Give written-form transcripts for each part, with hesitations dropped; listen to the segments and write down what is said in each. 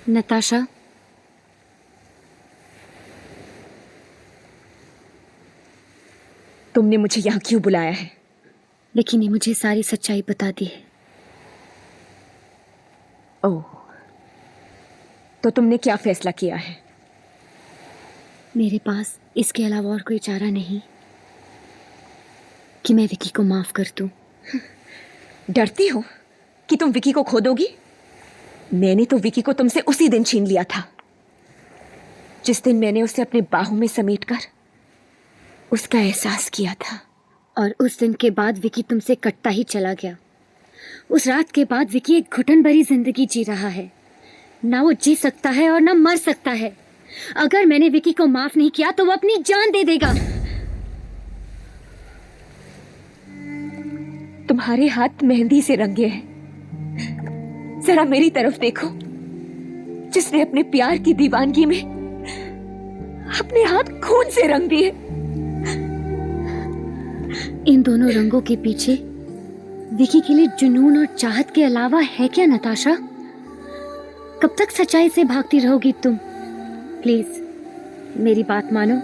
नताशा, तुमने मुझे यहाँ क्यों बुलाया है? विकी ने मुझे सारी सच्चाई बता दी है। ओह, तो तुमने क्या फैसला किया है? मेरे पास इसके अलावा और कोई चारा नहीं कि मैं विकी को माफ कर दूं। डरती हो कि तुम विकी को खो दोगी? मैंने तो विकी को तुमसे उसी दिन छीन लिया था, जिस दिन मैंने उसे अपने बाहों में समेटकर उसका एहसास किया था। और उस दिन के बाद विकी तुमसे कटता ही चला गया। उस रात के बाद विकी एक घुटन भरी जिंदगी जी रहा है। ना वो जी सकता है और ना मर सकता है। अगर मैंने विकी को माफ नहीं किया तो वो अपनी जान दे देगा। तुम्हारे हाथ मेहंदी से रंगे हैं। जरा मेरी तरफ देखो, जिसने अपने प्यार की दीवानगी में अपने हाथ खून से रंग दिए। इन दोनों रंगों के पीछे विकी के लिए जुनून और चाहत के अलावा है क्या नताशा? कब तक सच्चाई से भागती रहोगी तुम? प्लीज मेरी बात मानो,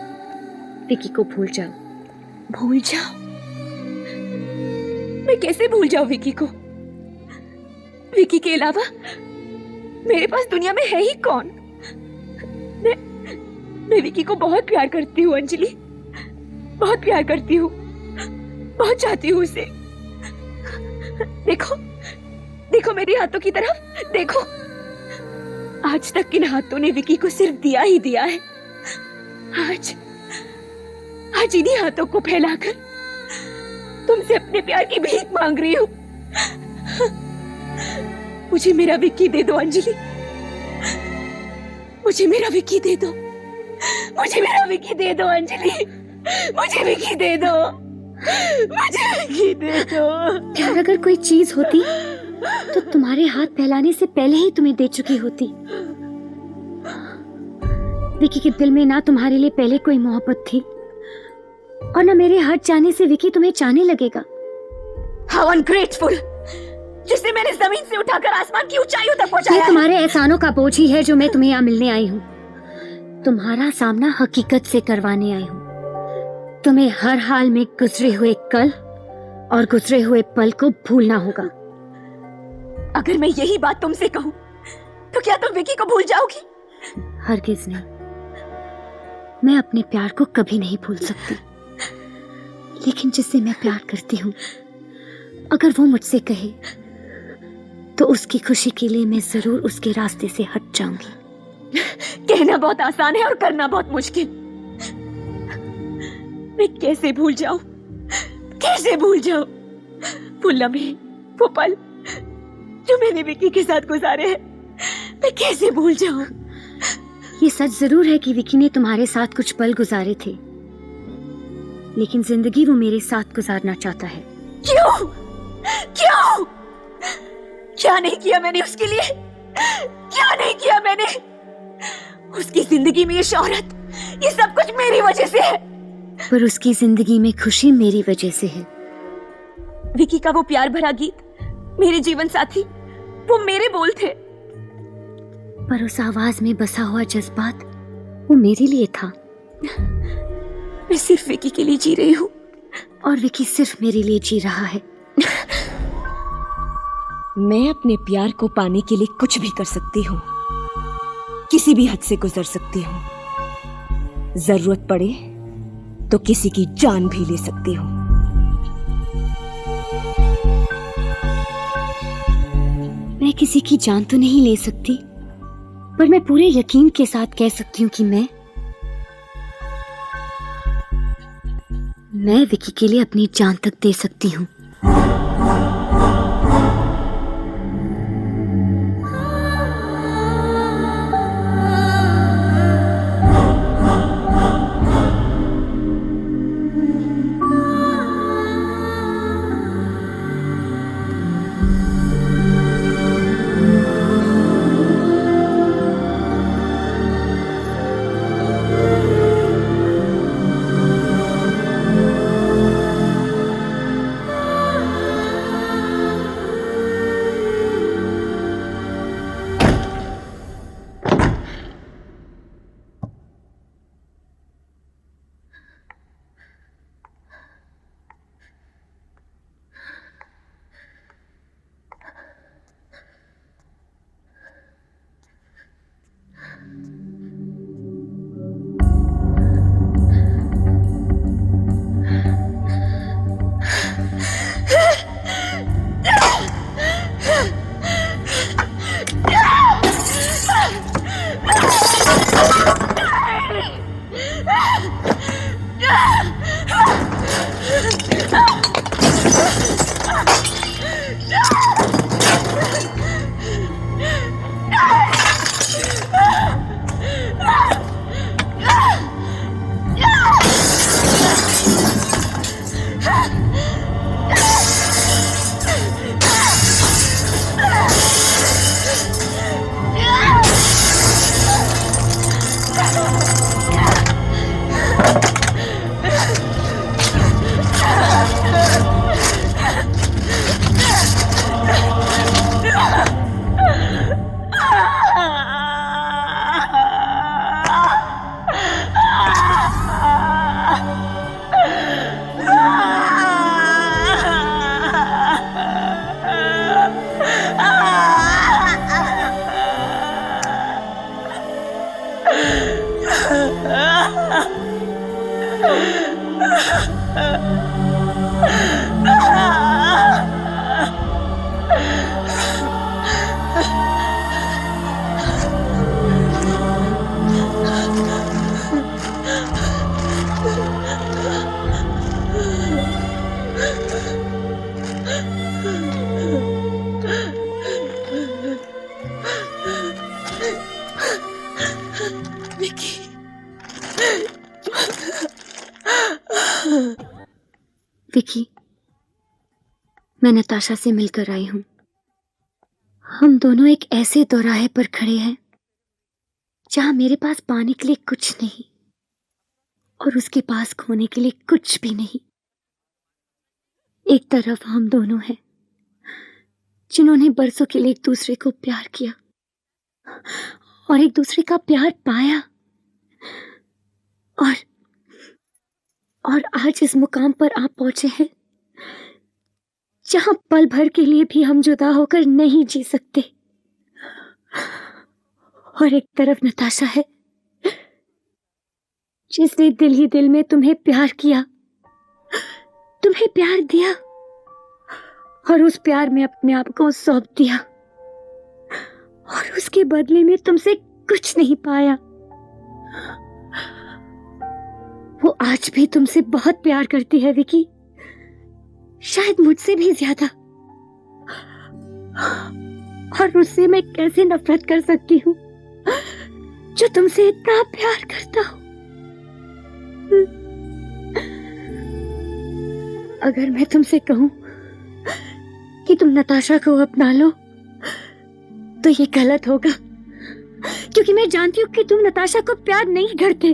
विकी को भूल जाओ। भूल जाओ? मैं कैसे भूल जाऊं विकी को? विकी के अलावा मेरे पास दुनिया में है ही कौन? मैं विकी को बहुत प्यार करती हूँ अंजलि, बहुत प्यार करती हूँ, बहुत चाहती हूँ उसे। देखो देखो मेरे हाथों की तरफ देखो। आज तक इन हाथों ने विकी को सिर्फ दिया ही दिया है। आज इन्हीं हाथों को फैलाकर तुमसे अपने प्यार की भीख मांग रही हूँ। मुझे मेरा विकी दे दो अंजलि, मुझे मेरा विकी दे दो, मुझे मेरा विकी दे दो अंजलि, मुझे विकी दे दो, मुझे विकी दे दो। प्यार अगर कोई चीज होती तो तुम्हारे हाथ फैलाने से पहले ही तुम्हें दे चुकी होती। विकी के दिल में ना तुम्हारे लिए पहले कोई मोहब्बत थी और ना मेरे हट जाने से विकी तुम्हें चाहने लगेगा। How ungrateful! जिसे मैंने जमीन से उठाकर आसमान की ऊंचाइयों तक पहुंचाया। ये तुम्हारे एहसानों का बोझ ही है जो मैं तुम्हें यहाँ मिलने आई हूँ। तुम्हारा सामना हकीकत से करवाने आई हूँ। तुम्हें हर हाल में गुजरे हुए कल और गुजरे हुए पल को भूलना होगा। अगर मैं यही बात तुमसे कहूँ तो क्या तुम विकी को भूल जाओगी? हरगिज नहीं, मैं अपने प्यार को कभी नहीं भूल सकती। लेकिन जिससे मैं प्यार करती हूँ, अगर वो मुझसे कहे तो उसकी खुशी के लिए मैं जरूर उसके रास्ते से हट जाऊंगी। कहना बहुत आसान है और करना बहुत मुश्किल। मैं कैसे भूल जाऊं, कैसे भूल जाऊं वो लम्हे, वो पल जो मैंने विकी के साथ गुजारे हैं। मैं कैसे भूल जाऊं? ये सच जरूर है कि विकी ने तुम्हारे साथ कुछ पल गुजारे थे, लेकिन जिंदगी वो मेरे साथ गुजारना चाहता है। क्यों? क्यों? क्या नहीं किया मैंने उसके लिए? क्या नहीं किया मैंने? उसकी जिंदगी में ये शोहरत, ये सब कुछ मेरी वजह से है। पर उसकी जिंदगी में खुशी मेरी वजह से है। विकी का वो प्यार भरा गीत, मेरे जीवन साथी, वो मेरे बोल थे। पर उस आवाज में बसा हुआ जज्बात वो मेरे लिए था। मैं सिर्फ विकी के लिए जी रही हूँ और विकी सिर्फ मेरे लिए जी रहा है। मैं अपने प्यार को पाने के लिए कुछ भी कर सकती हूँ, किसी भी हद से गुजर सकती हूँ। जरूरत पड़े तो किसी की जान भी ले सकती हूँ। मैं किसी की जान तो नहीं ले सकती, पर मैं पूरे यकीन के साथ कह सकती हूँ कि मैं विकी के लिए अपनी जान तक दे सकती हूँ। मैं नताशा से मिलकर आई हूं। हम दोनों एक ऐसे दोराहे पर खड़े हैं जहां मेरे पास पाने के लिए कुछ नहीं और उसके पास खोने के लिए कुछ भी नहीं। एक तरफ हम दोनों हैं जिन्होंने बरसों के लिए एक दूसरे को प्यार किया और एक दूसरे का प्यार पाया और आज इस मुकाम पर आप पहुंचे हैं जहां पल भर के लिए भी हम जुदा होकर नहीं जी सकते। और एक तरफ नताशा है जिसने दिल ही दिल में तुम्हें प्यार किया, तुम्हें प्यार दिया और उस प्यार में अपने आप को सौंप दिया और उसके बदले में तुमसे कुछ नहीं पाया। वो आज भी तुमसे बहुत प्यार करती है विकी, शायद मुझसे भी ज्यादा। और उससे मैं कैसे नफरत कर सकती हूँ जो तुमसे इतना प्यार करता हो। अगर मैं तुमसे कहूं कि तुम नताशा को अपना लो तो ये गलत होगा, क्योंकि मैं जानती हूँ कि तुम नताशा को प्यार नहीं करते।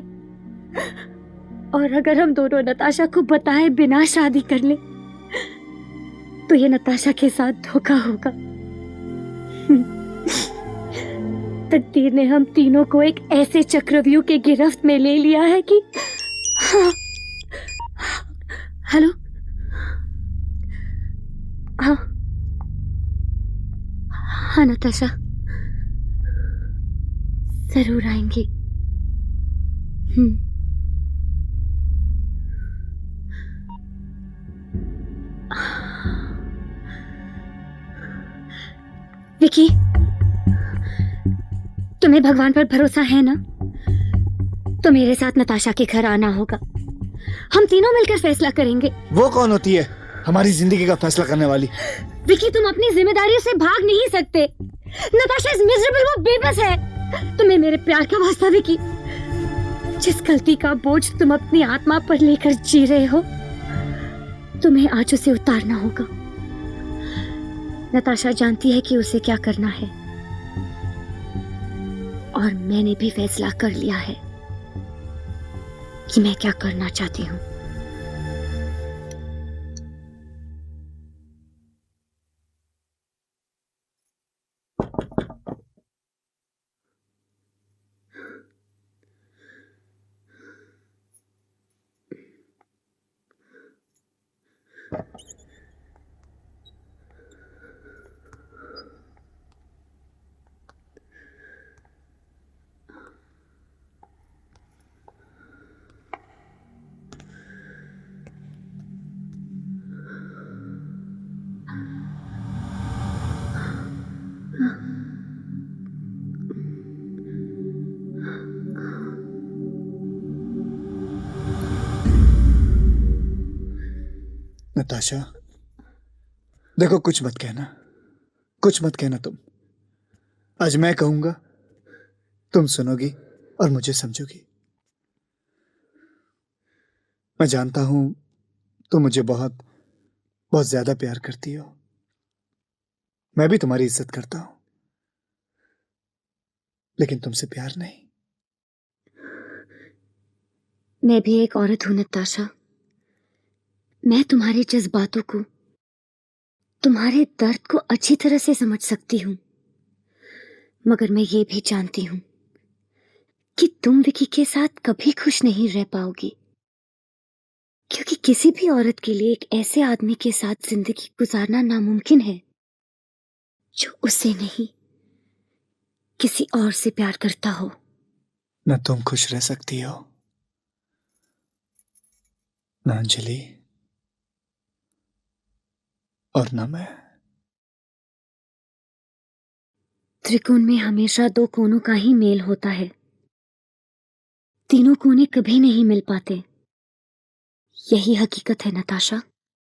और अगर हम दोनों नताशा को बताए बिना शादी कर ले तो ये नताशा के साथ धोखा होगा। तकदीर ने हम तीनों को एक ऐसे चक्रव्यूह के गिरफ्त में ले लिया है कि हेलो, हाँ हाँ नताशा, जरूर आएंगे। विकी, तुम्हें भगवान पर भरोसा है ना? तो मेरे साथ नताशा के घर आना होगा। हम तीनों मिलकर फैसला करेंगे। वो कौन होती है हमारी जिंदगी का फैसला करने वाली? विकी, तुम अपनी जिम्मेदारियों से भाग नहीं सकते। नताशा इज मिजरेबल, वो बेबस है। तुम्हें मेरे प्यार का वास्ता विकी, जिस गलती का बोझ तुम अपनी आत्मा पर लेकर जी रहे हो, तुम्हें आज उसे उतारना होगा। नताशा जानती है कि उसे क्या करना है और मैंने भी फैसला कर लिया है कि मैं क्या करना चाहती हूँ। नताशा, देखो, कुछ मत कहना तुम। आज मैं कहूंगा, तुम सुनोगी और मुझे समझोगी। मैं जानता हूं तुम मुझे बहुत बहुत ज्यादा प्यार करती हो। मैं भी तुम्हारी इज्जत करता हूं, लेकिन तुमसे प्यार नहीं। मैं भी एक औरत हूं नताशा। मैं तुम्हारे जज्बातों को, तुम्हारे दर्द को अच्छी तरह से समझ सकती हूं, मगर मैं ये भी जानती हूं कि तुम विकी के साथ कभी खुश नहीं रह पाओगी, क्योंकि किसी भी औरत के लिए एक ऐसे आदमी के साथ जिंदगी गुजारना नामुमकिन है जो उसे नहीं, किसी और से प्यार करता हो। न तुम खुश रह सकती हो, न अंजलि, और न मैं। त्रिकोण में हमेशा दो कोनों का ही मेल होता है, तीनों कोने कभी नहीं मिल पाते। यही हकीकत है नताशा।